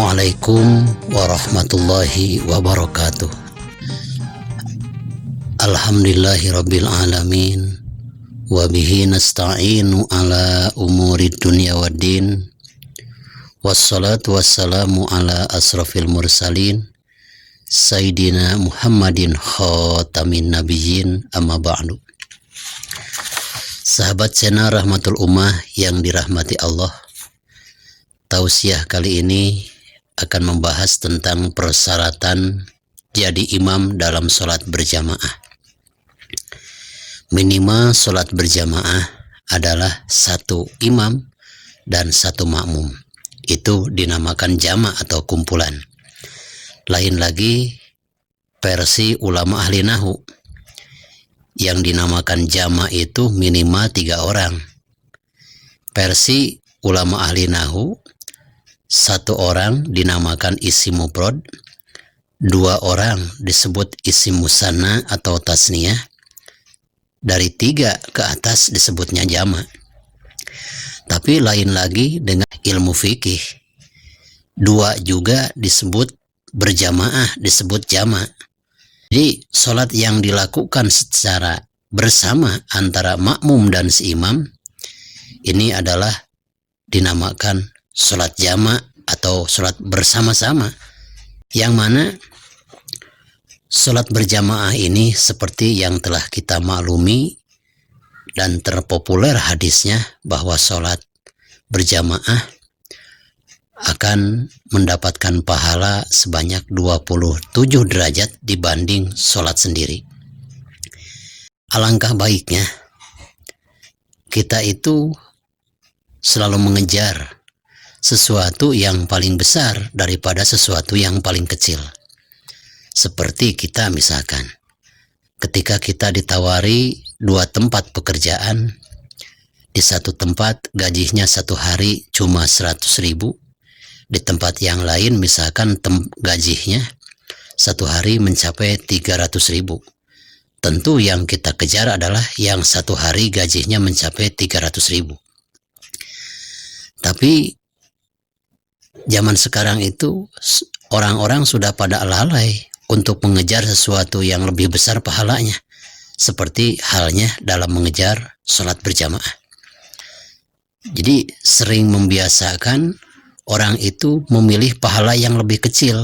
Assalamualaikum warahmatullahi wabarakatuh. Alhamdulillahirabbil alamin wa bihi nasta'inu ala umuri dunya waddin. Wassalatu wassalamu ala asrafil mursalin Sayyidina Muhammadin khatamin nabiyyin, amma ba'du. Sahabat channel Rahmatul Ummah yang dirahmati Allah, tausiah kali ini akan membahas tentang persyaratan jadi imam dalam sholat berjamaah. Minimal sholat berjamaah adalah satu imam dan satu makmum. Itu dinamakan jama' atau kumpulan. Lain lagi versi ulama ahli nahu, yang dinamakan jama' itu minimal 3 orang. Versi ulama ahli nahu, 1 orang dinamakan isim mufrad, 2 orang disebut isim musanna atau tasniyah, dari 3 ke atas disebutnya jama'. Tapi lain lagi dengan ilmu fikih, 2 juga disebut berjamaah, disebut jama'. Jadi sholat yang dilakukan secara bersama antara makmum dan si imam ini adalah dinamakan sholat jama' atau sholat bersama-sama, yang mana sholat berjamaah ini seperti yang telah kita maklumi dan terpopuler hadisnya bahwa sholat berjamaah akan mendapatkan pahala sebanyak 27 derajat dibanding sholat sendiri. Alangkah baiknya kita itu selalu mengejar sesuatu yang paling besar daripada sesuatu yang paling kecil. Seperti kita misalkan, ketika kita ditawari 2 tempat pekerjaan, di satu tempat gajinya 1 hari cuma 100.000, di tempat yang lain misalkan gajinya 1 hari mencapai 300.000. Tentu yang kita kejar adalah yang 1 hari gajinya mencapai 300.000. Tapi zaman sekarang itu orang-orang sudah pada lalai untuk mengejar sesuatu yang lebih besar pahalanya, seperti halnya dalam mengejar sholat berjamaah. Jadi sering membiasakan orang itu memilih pahala yang lebih kecil,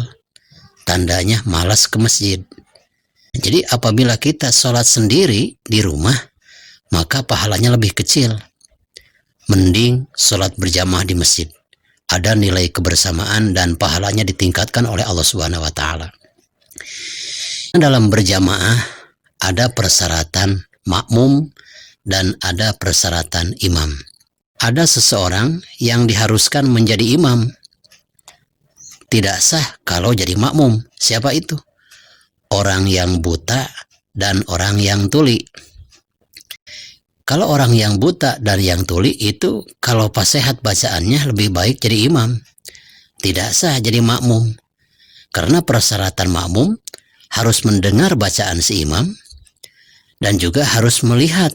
tandanya malas ke masjid. Jadi apabila kita sholat sendiri di rumah, maka pahalanya lebih kecil. Mending sholat berjamaah di masjid. Ada nilai kebersamaan dan pahalanya ditingkatkan oleh Allah Subhanahu wa Ta'ala. Dalam berjamaah ada persyaratan makmum dan ada persyaratan imam. Ada seseorang yang diharuskan menjadi imam, tidak sah kalau jadi makmum. Siapa itu? Orang yang buta dan orang yang tuli. Kalau orang yang buta dan yang tuli itu kalau pas sehat bacaannya lebih baik jadi imam. Tidak sah jadi makmum. Karena persyaratan makmum harus mendengar bacaan si imam dan juga harus melihat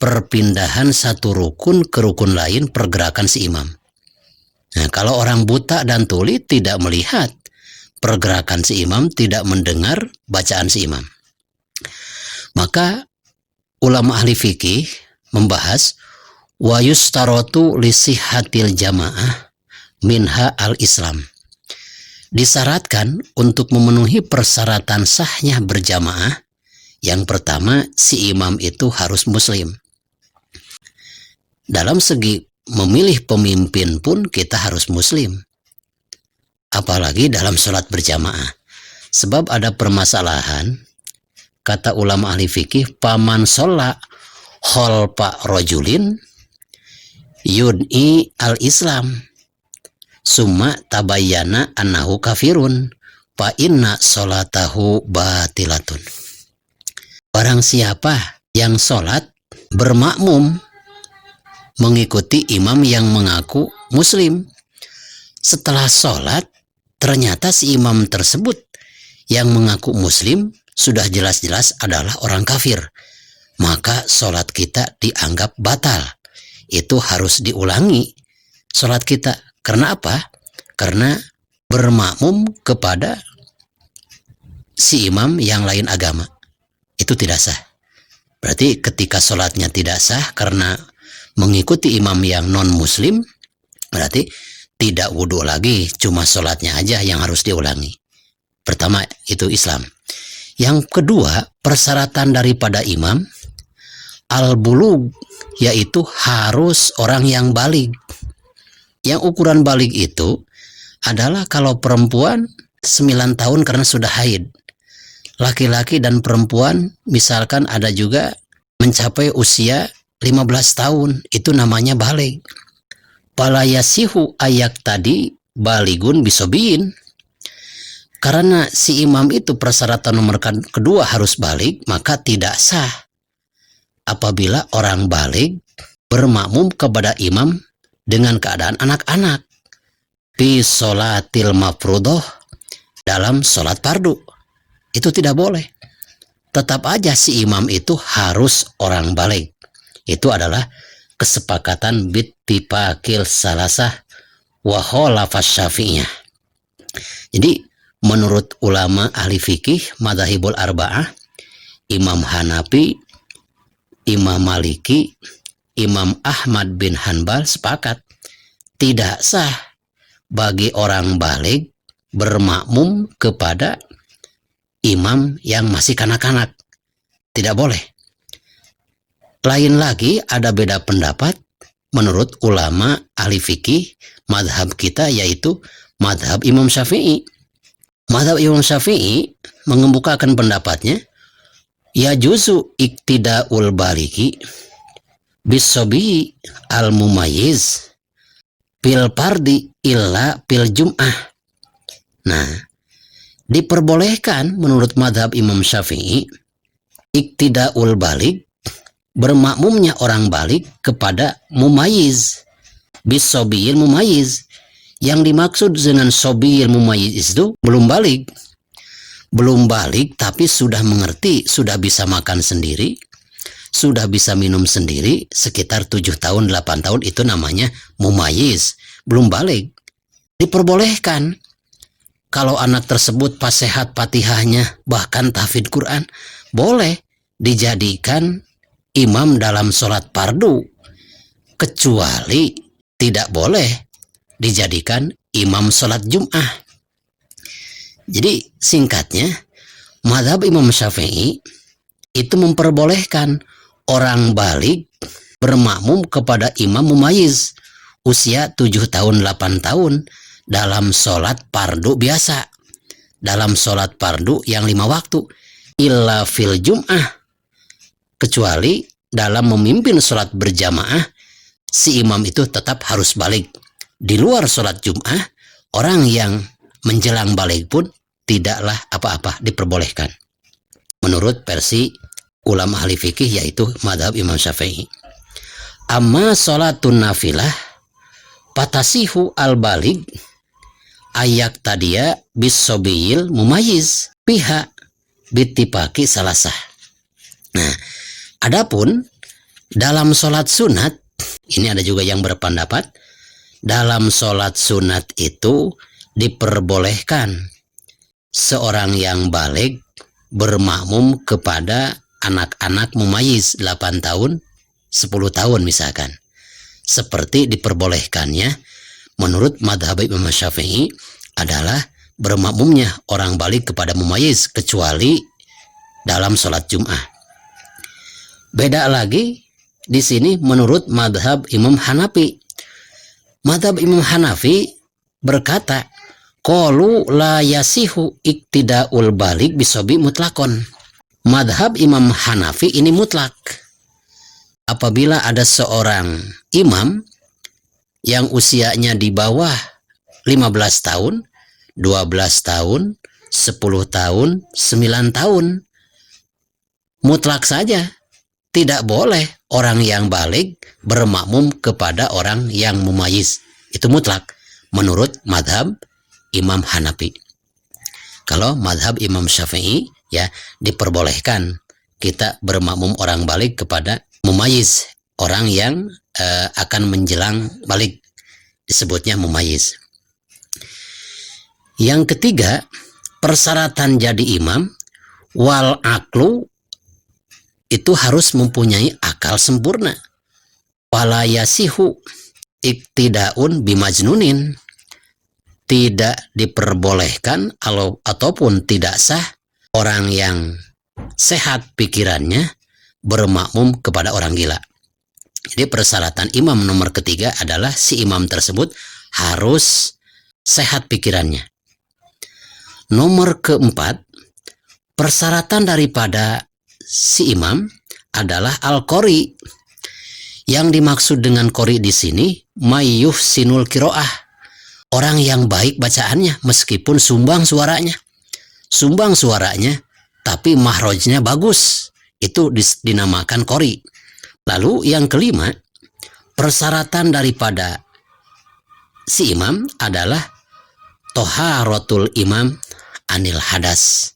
perpindahan satu rukun ke rukun lain pergerakan si imam. Nah, kalau orang buta dan tuli tidak melihat pergerakan si imam, tidak mendengar bacaan si imam, maka ulama ahli fikih membahas wa yustarotu li sihhatil jamaah minha al-islam. Disyaratkan untuk memenuhi persyaratan sahnya berjamaah, yang pertama si imam itu harus muslim. Dalam segi memilih pemimpin pun kita harus muslim, apalagi dalam sholat berjamaah. Sebab ada permasalahan, kata ulama ahli fikih, paman sholat khalfa rajulin yud'i al-islam summa tabayyana annahu kafirun fa inna sholatahu batilatun. Barang siapa yang sholat bermakmum mengikuti imam yang mengaku muslim, setelah sholat ternyata si imam tersebut yang mengaku muslim sudah jelas-jelas adalah orang kafir, maka sholat kita dianggap batal. Itu harus diulangi sholat kita. Karena apa? Karena bermakmum kepada si imam yang lain agama, itu tidak sah. Berarti ketika sholatnya tidak sah karena mengikuti imam yang non muslim, berarti tidak wudhu lagi, cuma sholatnya aja yang harus diulangi. Pertama itu Islam. Yang kedua, persyaratan daripada imam al-bulugh, yaitu harus orang yang baligh. Yang ukuran baligh itu adalah kalau perempuan 9 tahun karena sudah haid. Laki-laki dan perempuan misalkan ada juga mencapai usia 15 tahun, itu namanya baligh. Pala yasihu ayak tadi baligun bisobiin. Karena si imam itu persyaratan nomor kedua harus baligh, maka tidak sah apabila orang baligh bermakmum kepada imam dengan keadaan anak-anak fi sholatil mafruḍah, dalam sholat fardu. Itu tidak boleh. Tetap aja si imam itu harus orang baligh. Itu adalah kesepakatan bittifaqil salasah wa khalafas syafi'iyah. Jadi menurut ulama ahli fikih madzhabul arba'ah, Imam Hanafi, Imam Maliki, Imam Ahmad bin Hanbal sepakat tidak sah bagi orang baligh bermakmum kepada imam yang masih kanak-kanak. Tidak boleh. Lain lagi ada beda pendapat menurut ulama ahli fikih madhab kita, yaitu madhab Imam Syafi'i. Madhab Imam Syafi'i mengemukakan pendapatnya, ya juzu iktidaul baliki bisobi al mumayyiz pil pardi illa pil jum'ah. Nah, diperbolehkan menurut madhab Imam Syafi'i iktidaul balik, bermakmumnya orang balik kepada mumayyiz bisobiyil mumayyiz. Yang dimaksud dengan sobiyil mumayyiz itu belum balik tapi sudah mengerti, sudah bisa makan sendiri, sudah bisa minum sendiri, sekitar 7 tahun 8 tahun, itu namanya mumayyiz, belum balik. Diperbolehkan kalau anak tersebut pas sehat Fatihahnya bahkan tahfidz Quran, boleh dijadikan imam dalam sholat fardu, kecuali tidak boleh dijadikan imam sholat Jum'ah. Jadi singkatnya, madhab Imam Syafi'i itu memperbolehkan orang baligh bermakmum kepada imam mumayyiz usia 7 tahun 8 tahun dalam sholat fardu biasa, dalam sholat fardu yang 5 waktu, illa fil Jum'ah, kecuali dalam memimpin sholat berjamaah si imam itu tetap harus baligh. Di luar sholat Jum'ah, orang yang menjelang baligh pun tidaklah apa-apa, diperbolehkan menurut versi ulama ahli fikih, yaitu madhab Imam Syafi'i. Amma sholatun nafilah patasihu al baligh ayak tadia bisobiyil mumayyiz pihak bittifaqi salasah. Nah, adapun dalam sholat sunat, ini ada juga yang berpendapat dalam sholat sunat itu diperbolehkan seorang yang baligh bermakmum kepada anak-anak mumayyiz 8 tahun 10 tahun misalkan, seperti diperbolehkannya menurut madhab Imam Syafi'i adalah bermakmumnya orang baligh kepada mumayyiz, kecuali dalam sholat Jum'ah. Beda lagi di sini menurut madhab Imam Hanafi. Madhab Imam Hanafi berkata, qalu la yasihu iktidaul baligh bisobi mutlakon. Madhab Imam Hanafi ini mutlak. Apabila ada seorang imam yang usianya di bawah 15 tahun, 12 tahun, 10 tahun, 9 tahun, mutlak saja tidak boleh orang yang baligh bermakmum kepada orang yang mumayyiz. Itu mutlak menurut madhab Imam Hanafi. Kalau madhab Imam Syafi'i, ya diperbolehkan kita bermakmum orang baligh kepada mumayyiz, orang yang akan menjelang baligh, disebutnya mumayyiz. Yang ketiga, persyaratan jadi imam wal aklu, itu harus mempunyai akal sempurna. Wala yasihu iktidaun bimajnunin, tidak diperbolehkan ataupun tidak sah orang yang sehat pikirannya bermakmum kepada orang gila. Jadi persyaratan imam nomor ketiga adalah si imam tersebut harus sehat pikirannya. Nomor keempat, persyaratan daripada si imam adalah al-qori. Yang dimaksud dengan qori di sini mayyuh sinul kiroah, orang yang baik bacaannya meskipun sumbang suaranya. Sumbang suaranya tapi mahrojnya bagus, itu dinamakan qori. Lalu yang kelima, persyaratan daripada si imam adalah toharatul imam anil hadas.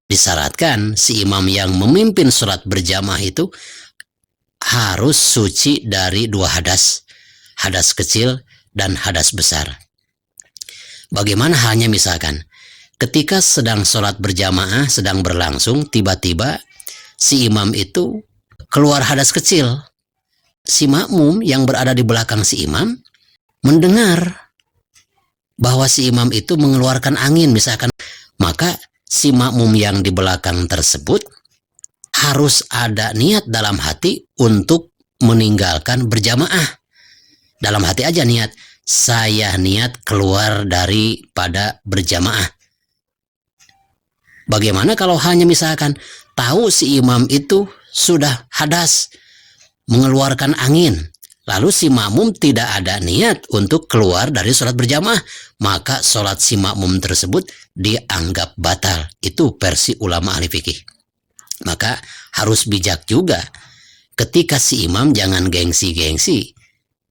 Disyaratkan si imam yang memimpin sholat berjamaah itu harus suci dari dua hadas, hadas kecil dan hadas besar. Bagaimana halnya misalkan ketika sedang sholat berjamaah sedang berlangsung, tiba-tiba si imam itu keluar hadas kecil. Si makmum yang berada di belakang si imam mendengar bahwa si imam itu mengeluarkan angin misalkan, maka si makmum yang di belakang tersebut harus ada niat dalam hati untuk meninggalkan berjamaah. Dalam hati aja niat, saya niat keluar daripada berjamaah. Bagaimana kalau hanya misalkan tahu si imam itu sudah hadas, mengeluarkan angin, lalu si makmum tidak ada niat untuk keluar dari sholat berjamaah, maka sholat si makmum tersebut dianggap batal. Itu versi ulama ahli fikih. Maka harus bijak juga ketika si imam jangan gengsi-gengsi.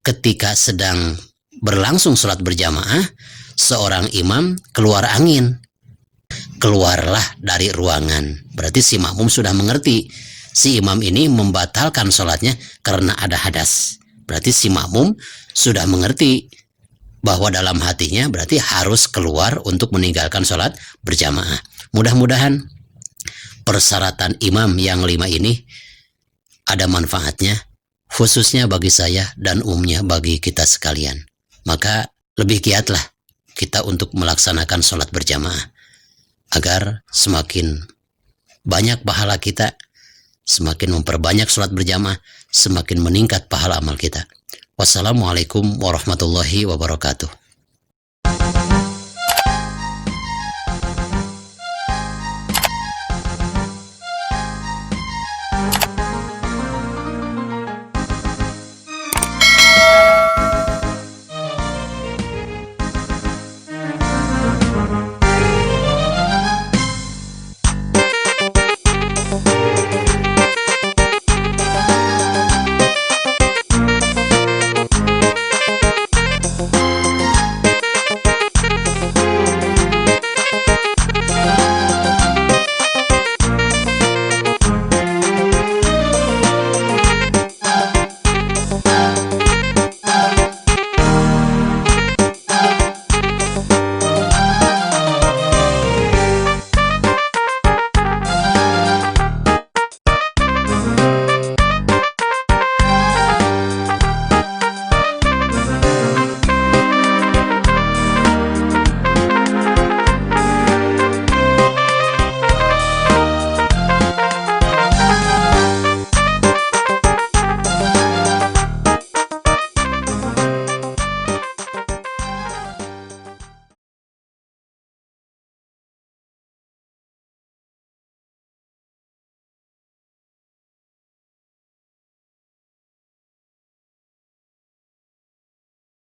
Ketika sedang berlangsung sholat berjamaah, seorang imam keluar angin, keluarlah dari ruangan. Berarti si makmum sudah mengerti si imam ini membatalkan sholatnya karena ada hadas. Berarti si makmum sudah mengerti bahwa dalam hatinya berarti harus keluar untuk meninggalkan sholat berjamaah. Mudah-mudahan persyaratan imam yang 5 ini ada manfaatnya, khususnya bagi saya dan umumnya bagi kita sekalian. Maka lebih giatlah kita untuk melaksanakan sholat berjamaah agar semakin banyak pahala kita, semakin memperbanyak sholat berjamaah, semakin meningkat pahala amal kita. Wassalamualaikum warahmatullahi wabarakatuh.